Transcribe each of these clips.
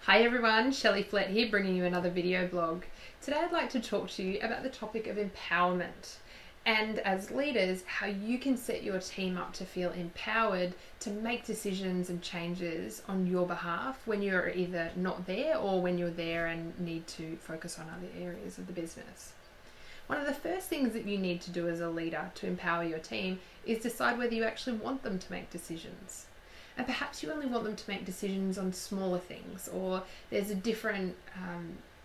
Hi everyone, Shelley Flett here, bringing you another video blog. Today I'd like to talk to you about the topic of empowerment and, as leaders, how you can set your team up to feel empowered to make decisions and changes on your behalf when you're either not there or when you're there and need to focus on other areas of the business. One of the first things that you need to do as a leader to empower your team is decide whether you actually want them to make decisions. And perhaps you only want them to make decisions on smaller things, or there's a different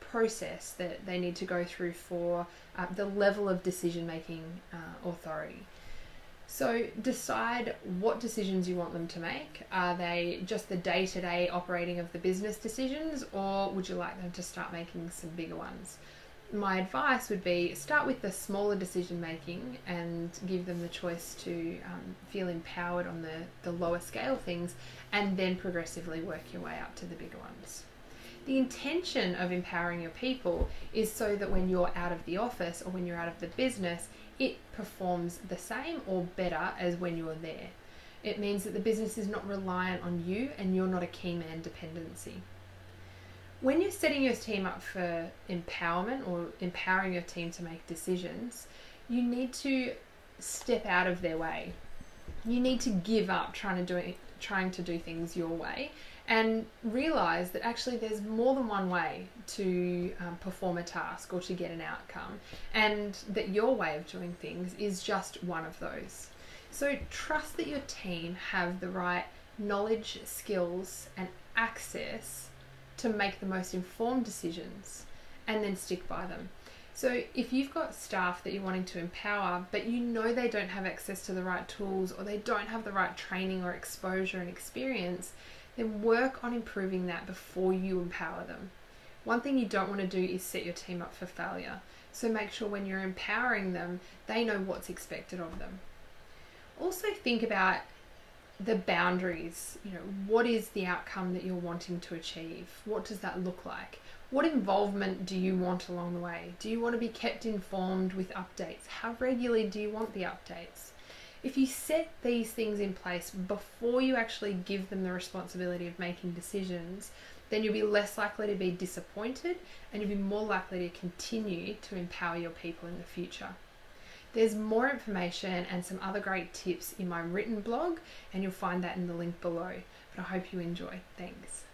process that they need to go through for the level of decision-making authority. So decide what decisions you want them to make. Are they just the day-to-day operating of the business decisions, or would you like them to start making some bigger ones? My advice would be start with the smaller decision making and give them the choice to feel empowered on the lower scale things, and then progressively work your way up to the bigger ones. The intention of empowering your people is so that when you're out of the office or when you're out of the business, it performs the same or better as when you're there. It means that the business is not reliant on you and you're not a key man dependency. When you're setting your team up for empowerment or empowering your team to make decisions, you need to step out of their way. You need to give up trying to do things your way and realize that actually there's more than one way to perform a task or to get an outcome, and that your way of doing things is just one of those. So trust that your team have the right knowledge, skills, and access to make the most informed decisions, and then stick by them. So if you've got staff that you're wanting to empower, but you know they don't have access to the right tools, or they don't have the right training or exposure and experience, then work on improving that before you empower them. One thing you don't want to do is set your team up for failure. So make sure when you're empowering them, they know what's expected of them. Also think about the boundaries. What is the outcome that you're wanting to achieve? What does that look like? What involvement do you want along the way? Do you want to be kept informed with updates? How regularly do you want the updates? If you set these things in place before you actually give them the responsibility of making decisions, then you'll be less likely to be disappointed, and you'll be more likely to continue to empower your people in the future. There's more information and some other great tips in my written blog, and you'll find that in the link below. But I hope you enjoy. Thanks.